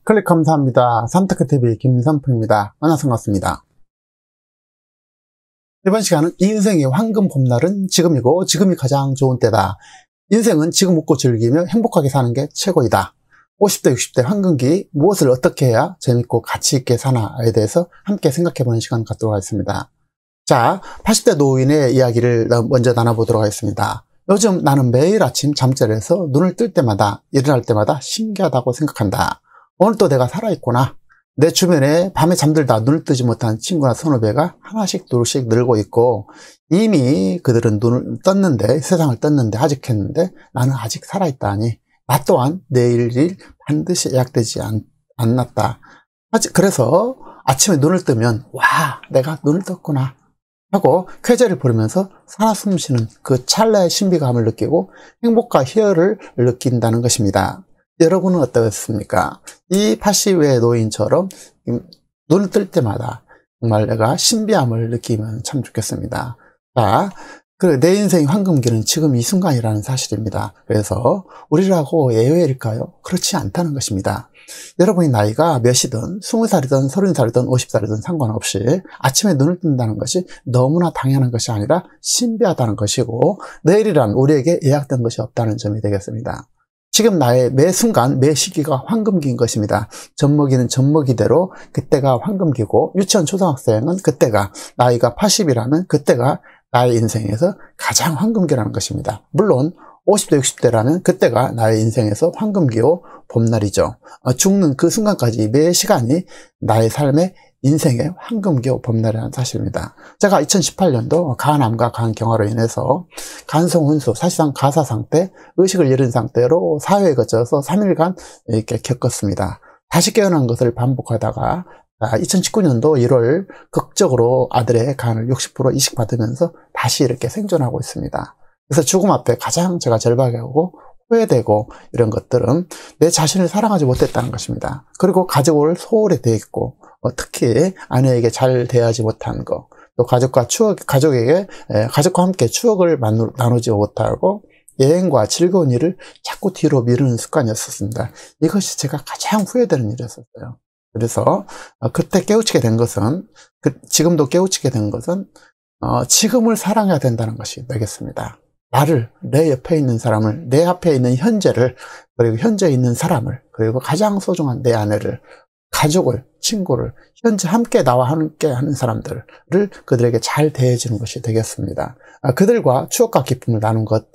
클릭 감사합니다. 삼테크TV 김삼프입니다. 만나서 반갑습니다. 이번 시간은 인생의 황금 봄날은 지금이고 지금이 가장 좋은 때다. 인생은 지금 웃고 즐기며 행복하게 사는 게 최고이다. 50대 60대 황금기 무엇을 어떻게 해야 재밌고 가치있게 사나에 대해서 함께 생각해보는 시간 갖도록 하겠습니다. 자, 80대 노인의 이야기를 먼저 나눠보도록 하겠습니다. 요즘 나는 매일 아침 잠자리에서 눈을 뜰 때마다 일어날 때마다 신기하다고 생각한다. 오늘도 내가 살아있구나. 내 주변에 밤에 잠들다 눈을 뜨지 못한 친구나 선후배가 하나씩 둘씩 늘고 있고 이미 그들은 눈을 떴는데 세상을 떴는데 아직 했는데 나는 아직 살아있다니 나 또한 내일 일 반드시 예약되지 않았다. 그래서 아침에 눈을 뜨면 와 내가 눈을 떴구나 하고 쾌재를 부르면서 살아 숨쉬는 그 찰나의 신비감을 느끼고 행복과 희열을 느낀다는 것입니다. 여러분은 어떠셨습니까? 이 80의 노인처럼 눈을 뜰 때마다 정말 내가 신비함을 느끼면 참 좋겠습니다. 자, 그리고 내 인생의 황금기는 지금 이 순간이라는 사실입니다. 그래서 우리라고 예외일까요? 그렇지 않다는 것입니다. 여러분의 나이가 몇이든 20살이든 30살이든 50살이든 상관없이 아침에 눈을 뜬다는 것이 너무나 당연한 것이 아니라 신비하다는 것이고 내일이란 우리에게 예약된 것이 없다는 점이 되겠습니다. 지금 나의 매 순간, 매 시기가 황금기인 것입니다. 젖먹이는 젖먹이대로 그때가 황금기고 유치원 초등학생은 그때가 나이가 80이라면 그때가 나의 인생에서 가장 황금기라는 것입니다. 물론 50대 60대라면 그때가 나의 인생에서 황금기요 봄날이죠. 죽는 그 순간까지 매 시간이 나의 삶의 인생의 황금기호 봄날이라는 사실입니다. 제가 2018년도 간암과 간경화로 인해서 간성혼수, 사실상 가사 상태, 의식을 잃은 상태로 사회에 거쳐서 3일간 이렇게 겪었습니다. 다시 깨어난 것을 반복하다가 2019년도 1월 극적으로 아들의 간을 60% 이식받으면서 다시 이렇게 생존하고 있습니다. 그래서 죽음 앞에 가장 제가 절박하고 후회되고 이런 것들은 내 자신을 사랑하지 못했다는 것입니다. 그리고 가족을 소홀히 대했고 특히 아내에게 잘 대하지 못한 거, 또 가족과 함께 추억을 나누지 못하고 여행과 즐거운 일을 자꾸 뒤로 미루는 습관이었습니다. 이것이 제가 가장 후회되는 일이었어요. 그래서 그때 깨우치게 된 것은 지금도 깨우치게 된 것은 지금을 사랑해야 된다는 것이 되겠습니다. 나를, 내 옆에 있는 사람을, 내 앞에 있는 현재를, 그리고 현재에 있는 사람을, 그리고 가장 소중한 내 아내를, 가족을, 친구를, 현재 함께 나와 함께 하는 사람들을 그들에게 잘 대해주는 것이 되겠습니다. 그들과 추억과 기쁨을 나눈 것,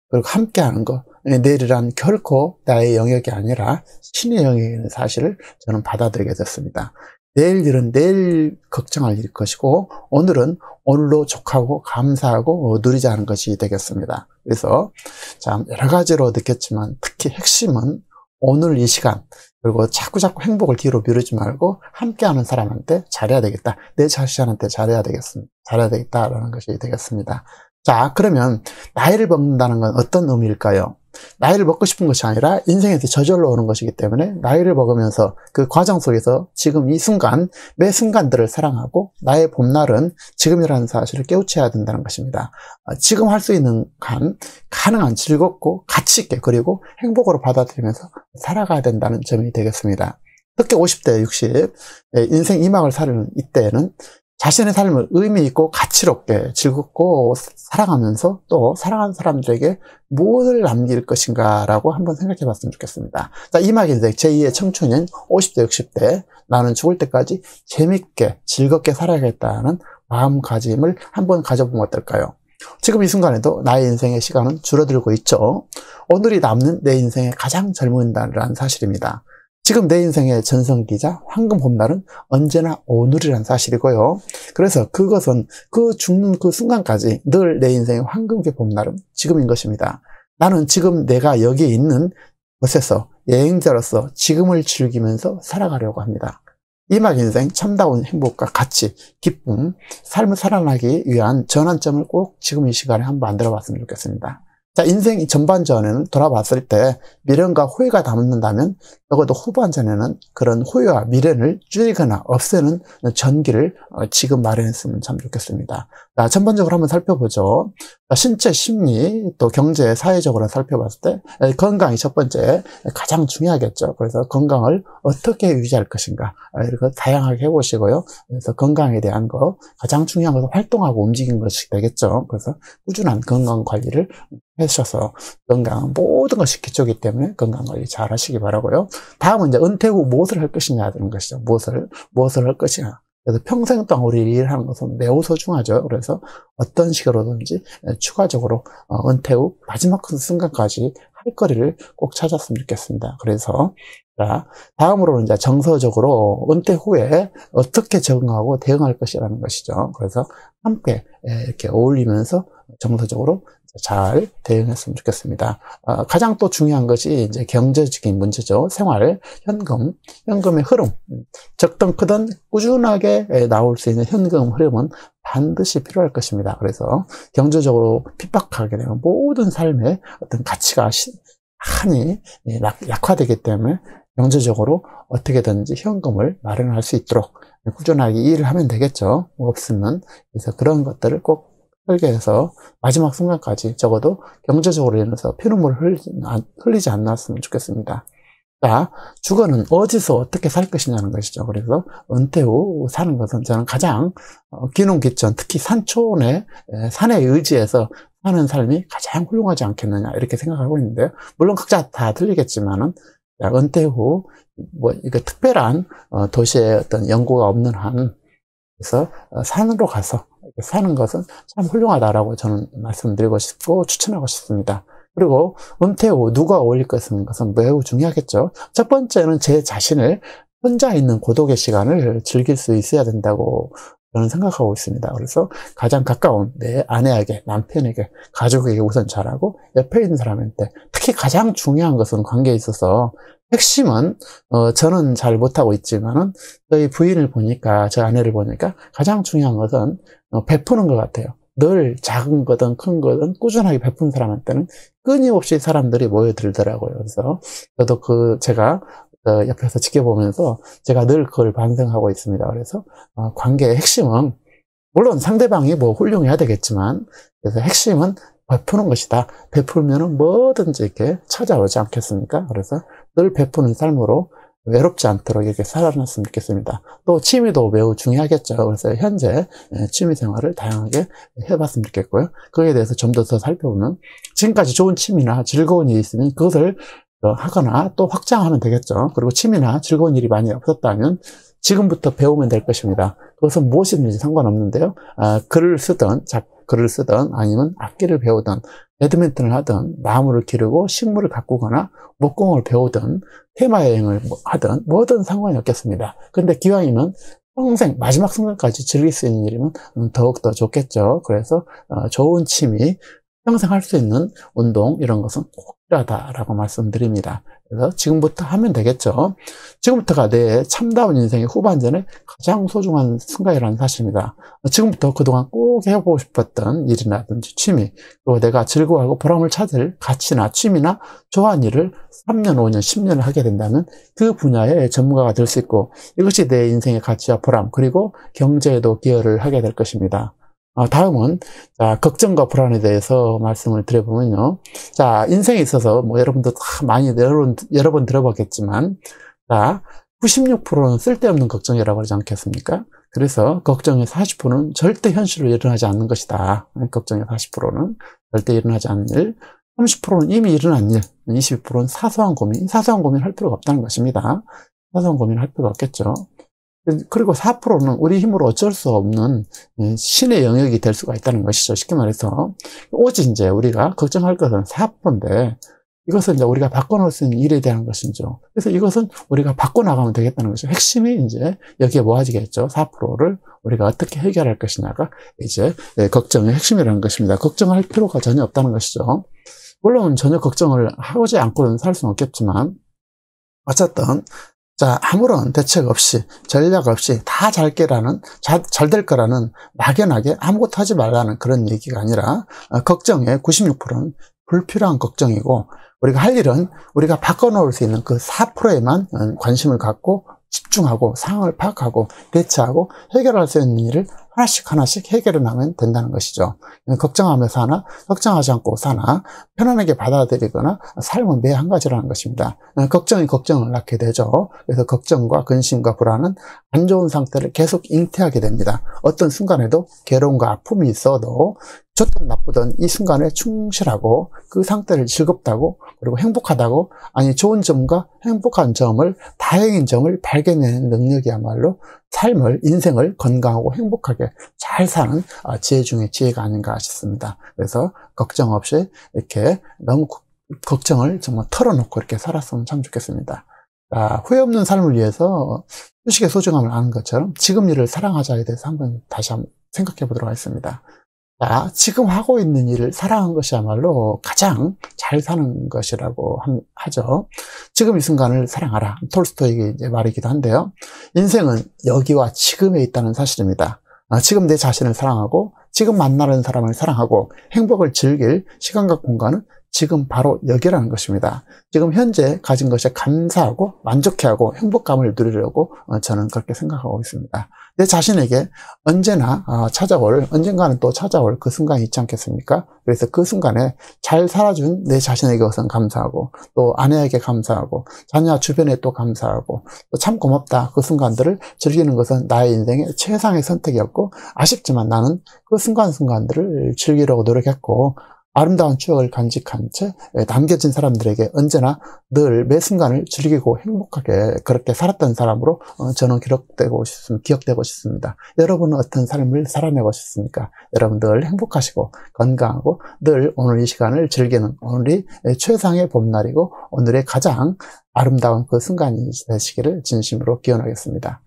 그리고 함께 하는 것, 내일이란 결코 나의 영역이 아니라 신의 영역이라는 사실을 저는 받아들이게 됐습니다. 내일 일은 내일 걱정할 일일 것이고 오늘은 오늘로 족하고 감사하고 누리자 하는 것이 되겠습니다. 그래서 참 여러 가지로 느꼈지만 특히 핵심은 오늘 이 시간 그리고 자꾸 행복을 뒤로 미루지 말고 함께하는 사람한테 잘해야 되겠다. 내 자신한테 잘해야 되겠다라는 것이 되겠습니다. 자, 그러면 나이를 먹는다는 건 어떤 의미일까요? 나이를 먹고 싶은 것이 아니라 인생에서 저절로 오는 것이기 때문에 나이를 먹으면서 그 과정 속에서 지금 이 순간, 매 순간들을 사랑하고 나의 봄날은 지금이라는 사실을 깨우쳐야 된다는 것입니다. 지금 할 수 있는 가능한 즐겁고 가치있게 그리고 행복으로 받아들이면서 살아가야 된다는 점이 되겠습니다. 특히 50대, 60, 인생 2막을 사는 이때에는 자신의 삶을 의미 있고 가치롭게 즐겁고 사랑하면서 또 사랑하는 사람들에게 무엇을 남길 것인가 라고 한번 생각해 봤으면 좋겠습니다. 자, 이막 인생 제2의 청춘인 50대 60대 나는 죽을 때까지 재밌게 즐겁게 살아야겠다는 마음가짐을 한번 가져보면 어떨까요? 지금 이 순간에도 나의 인생의 시간은 줄어들고 있죠. 오늘이 남는 내 인생의 가장 젊은 날이라는 사실입니다. 지금 내 인생의 전성기자 황금 봄날은 언제나 오늘이란 사실이고요. 그래서 그것은 그 죽는 그 순간까지 늘 내 인생의 황금기 봄날은 지금인 것입니다. 나는 지금 내가 여기에 있는 곳에서 여행자로서 지금을 즐기면서 살아가려고 합니다. 이막 인생 참다운 행복과 가치, 기쁨, 삶을 살아나기 위한 전환점을 꼭 지금 이 시간에 한번 만들어 봤으면 좋겠습니다. 자, 인생 전반전에는 돌아봤을 때 미련과 후회가 남는다면 적어도 후반전에는 그런 후회와 미련을 줄이거나 없애는 전기를 지금 마련했으면 참 좋겠습니다. 자, 전반적으로 한번 살펴보죠. 신체, 심리, 또 경제, 사회적으로 살펴봤을 때 건강이 첫 번째 가장 중요하겠죠. 그래서 건강을 어떻게 유지할 것인가 이렇게 다양하게 해보시고요. 그래서 건강에 대한 거 가장 중요한 것은 활동하고 움직이는 것이 되겠죠. 그래서 꾸준한 건강 관리를 해주셔서 건강 모든 것이 기초이기 때문에 건강 관리 잘 하시기 바라고요. 다음은 이제 은퇴 후 무엇을 할 것이냐는 것이죠. 무엇을 할 것이냐. 그래서 평생 동안 우리 일하는 것은 매우 소중하죠. 그래서 어떤 식으로든지 추가적으로 은퇴 후 마지막 순간까지 할 거리를 꼭 찾았으면 좋겠습니다. 그래서 자, 다음으로는 이제 정서적으로 은퇴 후에 어떻게 적응하고 대응할 것이라는 것이죠. 그래서 함께 이렇게 어울리면서 정서적으로 잘 대응했으면 좋겠습니다. 가장 또 중요한 것이 이제 경제적인 문제죠. 생활, 현금의 흐름. 적든 크든 꾸준하게 나올 수 있는 현금 흐름은 반드시 필요할 것입니다. 그래서 경제적으로 핍박하게 되면 모든 삶의 어떤 가치가 많이 약화되기 때문에 경제적으로 어떻게든지 현금을 마련할 수 있도록 꾸준하게 일을 하면 되겠죠. 없으면. 그래서 그런 것들을 꼭 설계해서 마지막 순간까지 적어도 경제적으로 인해서 피눈물을 흘리지 않았으면 좋겠습니다. 자, 주거는 어디서 어떻게 살 것이냐는 것이죠. 그래서 은퇴 후 사는 것은 저는 가장 귀농귀촌, 특히 산촌에 산에 의지해서 사는 삶이 가장 훌륭하지 않겠느냐 이렇게 생각하고 있는데요. 물론 각자 다 틀리겠지만은 은퇴 후 이거 특별한 도시에 어떤 연고가 없는 한 그래서 산으로 가서 사는 것은 참 훌륭하다라고 저는 말씀드리고 싶고 추천하고 싶습니다. 그리고 은퇴 후 누가 어울릴 것인 것은 매우 중요하겠죠. 첫 번째는 제 자신을 혼자 있는 고독의 시간을 즐길 수 있어야 된다고 저는 생각하고 있습니다. 그래서 가장 가까운 내 아내에게, 남편에게, 가족에게 우선 잘하고 옆에 있는 사람한테 특히 가장 중요한 것은 관계에 있어서 핵심은 저는 잘 못하고 있지만은 저희 부인을 보니까 저 아내를 보니까 가장 중요한 것은 베푸는 것 같아요. 늘 작은 거든 큰 거든 꾸준하게 베푼 사람한테는 끊임없이 사람들이 모여들더라고요. 그래서 저도 제가 옆에서 지켜보면서 제가 늘 그걸 반성하고 있습니다. 그래서 관계의 핵심은 물론 상대방이 뭐 훌륭해야 되겠지만 그래서 핵심은 베푸는 것이다. 베풀면은 뭐든지 이렇게 찾아오지 않겠습니까? 그래서 늘 베푸는 삶으로 외롭지 않도록 이렇게 살아났으면 좋겠습니다. 또 취미도 매우 중요하겠죠. 그래서 현재 취미 생활을 다양하게 해봤으면 좋겠고요. 그에 대해서 좀 더 살펴보면 지금까지 좋은 취미나 즐거운 일이 있으면 그것을 하거나 또 확장하면 되겠죠. 그리고 취미나 즐거운 일이 많이 없었다면 지금부터 배우면 될 것입니다. 그것은 무엇이든지 상관없는데요. 글을 쓰든 아니면 악기를 배우든 배드민턴을 하든 나무를 기르고 식물을 가꾸거나 목공을 배우든 테마여행을 하든 뭐든 상관이 없겠습니다. 그런데 기왕이면 평생 마지막 순간까지 즐길 수 있는 일이면 더욱더 좋겠죠. 그래서 좋은 취미, 평생 할 수 있는 운동 이런 것은 꼭 필요하다라고 말씀드립니다. 그래서 지금부터 하면 되겠죠. 지금부터가 내 참다운 인생의 후반전에 가장 소중한 순간이라는 사실입니다. 지금부터 그동안 꼭 해보고 싶었던 일이라든지 취미, 그리고 내가 즐거워하고 보람을 찾을 가치나 취미나 좋아하는 일을 3년, 5년, 10년을 하게 된다면 그 분야의 전문가가 될 수 있고 이것이 내 인생의 가치와 보람 그리고 경제에도 기여를 하게 될 것입니다. 다음은 걱정과 불안에 대해서 말씀을 드려보면요. 자, 인생에 있어서 뭐 여러분도 다 많이 여러 번 들어봤겠지만 96%는 쓸데없는 걱정이라고 하지 않겠습니까? 그래서 걱정의 40%는 절대 현실로 일어나지 않는 것이다. 걱정의 40%는 절대 일어나지 않는 일, 30%는 이미 일어난 일, 20%는 사소한 고민을 할 필요가 없다는 것입니다. 사소한 고민을 할 필요가 없겠죠. 그리고 4%는 우리 힘으로 어쩔 수 없는 신의 영역이 될 수가 있다는 것이죠. 쉽게 말해서 오직 이제 우리가 걱정할 것은 4%인데 이것은 이제 우리가 바꿔놓을 수 있는 일에 대한 것이죠. 그래서 이것은 우리가 바꿔나가면 되겠다는 것이죠. 핵심이 이제 여기에 모아지겠죠. 4%를 우리가 어떻게 해결할 것이냐가 이제 걱정의 핵심이라는 것입니다. 걱정할 필요가 전혀 없다는 것이죠. 물론 전혀 걱정을 하지 않고는 살 수는 없겠지만 어쨌든 아무런 대책 없이, 전략 없이 다 잘 될 거라는 막연하게 아무것도 하지 말라는 그런 얘기가 아니라, 걱정의 96%는 불필요한 걱정이고, 우리가 할 일은 우리가 바꿔놓을 수 있는 그 4%에만 관심을 갖고 집중하고 상황을 파악하고 대처하고 해결할 수 있는 일을 하나씩 해결해 나가면 된다는 것이죠. 걱정하며 사나 걱정하지 않고 사나 편안하게 받아들이거나 삶은 매 한 가지라는 것입니다. 걱정이 걱정을 낳게 되죠. 그래서 걱정과 근심과 불안은 안 좋은 상태를 계속 잉태하게 됩니다. 어떤 순간에도 괴로움과 아픔이 있어도 좋든 나쁘든 이 순간에 충실하고 그 상태를 즐겁다고 그리고 행복하다고 아니 좋은 점과 행복한 점을 다행인 점을 발견해내는 능력이야말로 삶을 인생을 건강하고 행복하게 잘 사는 지혜 중에 지혜가 아닌가 싶습니다. 그래서 걱정 없이 이렇게 너무 걱정을 정말 털어놓고 이렇게 살았으면 참 좋겠습니다. 후회 없는 삶을 위해서 휴식의 소중함을 아는 것처럼 지금 일을 사랑하자에 대해서 다시 한번 생각해 보도록 하겠습니다. 지금 하고 있는 일을 사랑하는 것이야말로 가장 잘 사는 것이라고 하죠. 지금 이 순간을 사랑하라. 톨스토이의 이제 말이기도 한데요. 인생은 여기와 지금에 있다는 사실입니다. 지금 내 자신을 사랑하고 지금 만나는 사람을 사랑하고 행복을 즐길 시간과 공간은 지금 바로 여기라는 것입니다. 지금 현재 가진 것에 감사하고 만족해하고 행복감을 누리려고 저는 그렇게 생각하고 있습니다. 내 자신에게 언젠가는 또 찾아올 그 순간이 있지 않겠습니까? 그래서 그 순간에 잘 살아준 내 자신에게 우선 감사하고 또 아내에게 감사하고 자녀 주변에 또 감사하고 또 참 고맙다. 그 순간들을 즐기는 것은 나의 인생의 최상의 선택이었고 아쉽지만 나는 그 순간들을 즐기려고 노력했고 아름다운 추억을 간직한 채 남겨진 사람들에게 언제나 늘 매 순간을 즐기고 행복하게 그렇게 살았던 사람으로 저는 기억되고 싶습니다. 여러분은 어떤 삶을 살아내고 싶습니까? 여러분 늘 행복하시고 건강하고 늘 오늘 이 시간을 즐기는 오늘이 최상의 봄날이고 오늘의 가장 아름다운 그 순간이 되시기를 진심으로 기원하겠습니다.